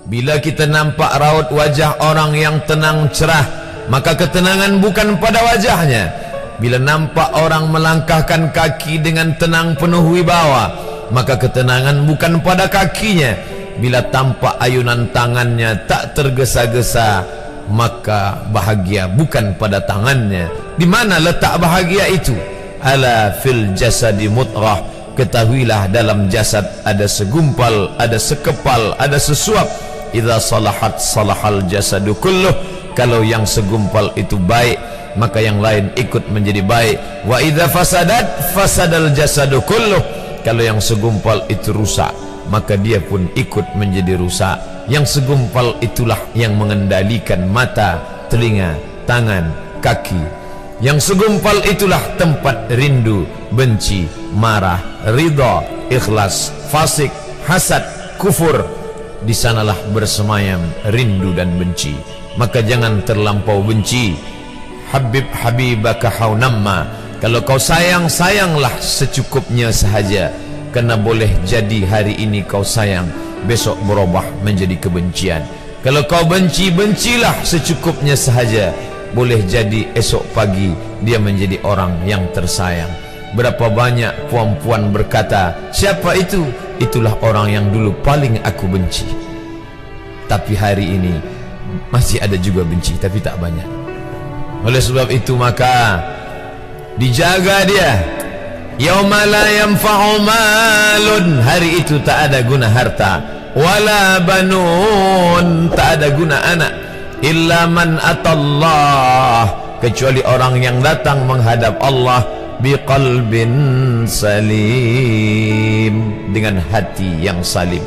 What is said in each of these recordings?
Bila kita nampak raut wajah orang yang tenang cerah, maka ketenangan bukan pada wajahnya. Bila nampak orang melangkahkan kaki dengan tenang penuh wibawa, maka ketenangan bukan pada kakinya. Bila tampak ayunan tangannya tak tergesa-gesa, maka bahagia bukan pada tangannya. Di mana letak bahagia itu? Ala fil jasadi mutrah. Ketahuilah dalam jasad ada segumpal, ada sekepal, ada sesuap. Idza salahat salahal jasadu kulluh. Kalau yang segumpal itu baik, maka yang lain ikut menjadi baik. Wa idza fasadat fasadal jasadu kulluh. Kalau yang segumpal itu rusak, maka dia pun ikut menjadi rusak. Yang segumpal itulah yang mengendalikan mata, telinga, tangan, kaki. Yang segumpal itulah tempat rindu, benci, marah, ridha, ikhlas, fasik, hasad, kufur. Di sanalah bersemayam rindu dan benci. Maka jangan terlampau benci. Habib habibaka haunamma. Kalau kau sayang, sayanglah secukupnya sahaja. Karena boleh jadi hari ini kau sayang, besok berubah menjadi kebencian. Kalau kau benci, bencilah secukupnya sahaja. Boleh jadi esok pagi dia menjadi orang yang tersayang. Berapa banyak puan-puan berkata, siapa itu? Itulah orang yang dulu paling aku benci. Tapi hari ini masih ada juga benci, tapi tak banyak. Oleh sebab itu maka dijaga dia. Yauma la yanfa'u malun. Hari itu tak ada guna harta, wala banun, tak ada guna anak, illa man atallah, kecuali orang yang datang menghadap Allah biqalbin salim, dengan hati yang salim.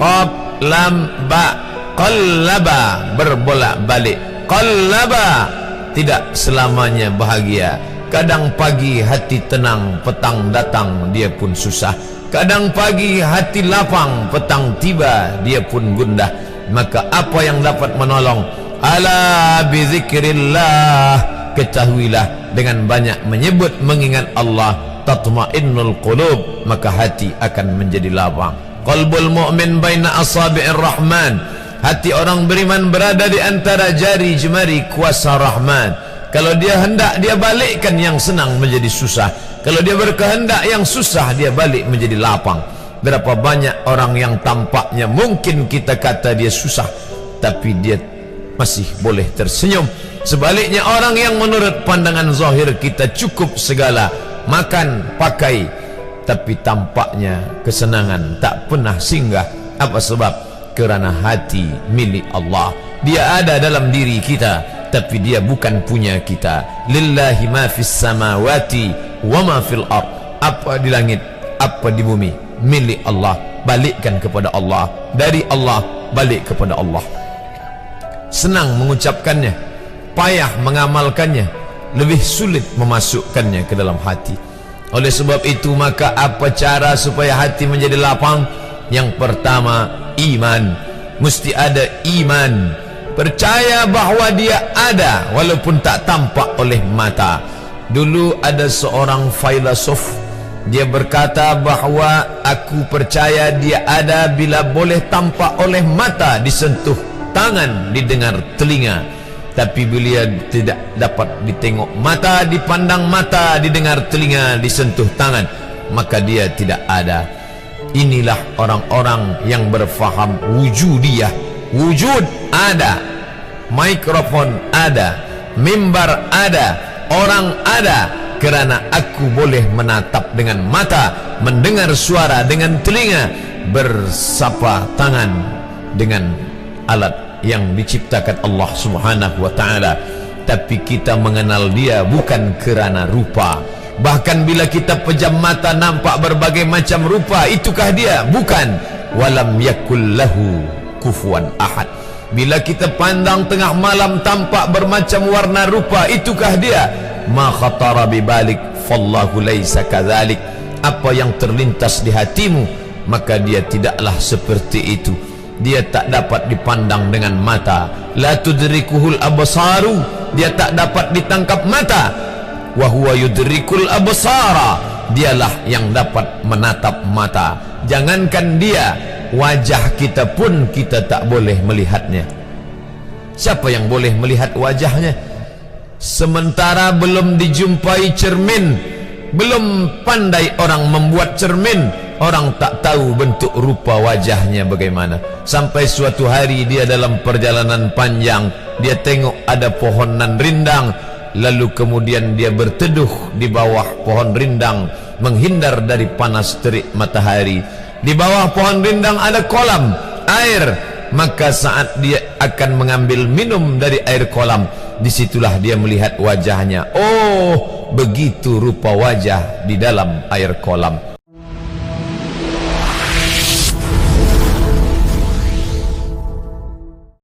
Qaf lam ba, qallaba, berbolak-balik. Qallaba, tidak selamanya bahagia. Kadang pagi hati tenang, petang datang dia pun susah. Kadang pagi hati lapang, petang tiba dia pun gundah. Maka apa yang dapat menolong? Ala bizikrillah, ketahuilah dengan banyak menyebut mengingat Allah, tatma'innul qulub, maka hati akan menjadi lapang. Qalbul mu'min baina asabi'ir rahman, hati orang beriman berada di antara jari jemari kuasa Rahman. Kalau dia hendak, dia balikkan yang senang menjadi susah. Kalau dia berkehendak yang susah, dia balik menjadi lapang. Berapa banyak orang yang tampaknya mungkin kita kata dia susah, tapi dia masih boleh tersenyum. Sebaliknya orang yang menurut pandangan zahir kita cukup segala, makan, pakai, tapi tampaknya kesenangan tak pernah singgah. Apa sebab? Kerana hati milik Allah. Dia ada dalam diri kita, tapi dia bukan punya kita. Lillahi ma fis samawati wa ma fil ard. Apa di langit, apa di bumi, milik Allah. Balikkan kepada Allah, dari Allah balik kepada Allah. Senang mengucapkannya, payah mengamalkannya, lebih sulit memasukkannya ke dalam hati. Oleh sebab itu maka apa cara supaya hati menjadi lapang? Yang pertama, iman. Mesti ada iman, percaya bahawa dia ada walaupun tak tampak oleh mata. Dulu ada seorang filosof, dia berkata bahawa aku percaya dia ada bila boleh tampak oleh mata, disentuh tangan, didengar telinga. Tapi bila tidak dapat ditengok mata, dipandang mata, didengar telinga, disentuh tangan, maka dia tidak ada. Inilah orang-orang yang berfaham wujudiyah. Wujud ada, mikrofon ada, mimbar ada, orang ada, kerana aku boleh menatap dengan mata, mendengar suara dengan telinga, bersapa tangan dengan alat yang diciptakan Allah Subhanahu wa ta'ala. Tapi kita mengenal dia bukan kerana rupa. Bahkan bila kita pejam mata nampak berbagai macam rupa, itukah dia? Bukan. Walam yakul lahu kufuwan ahad. Bila kita pandang tengah malam tampak bermacam warna rupa, itukah dia? Ma khatara bibalik fallahu laisa kadzalik. Apa yang terlintas di hatimu, maka dia tidaklah seperti itu. Dia tak dapat dipandang dengan mata. La tudrikuhul absaru, dia tak dapat ditangkap mata. Wa huwa yudrikul absara, dialah yang dapat menatap mata. Jangankan dia, wajah kita pun kita tak boleh melihatnya. Siapa yang boleh melihat wajahnya? Sementara belum dijumpai cermin, belum pandai orang membuat cermin, orang tak tahu bentuk rupa wajahnya bagaimana. Sampai suatu hari dia dalam perjalanan panjang, dia tengok ada pohonan rindang, lalu kemudian dia berteduh di bawah pohon rindang, menghindar dari panas terik matahari. Di bawah pohon rindang ada kolam air, maka saat dia akan mengambil minum dari air kolam, disitulah dia melihat wajahnya. Oh, begitu rupa wajah di dalam air kolam.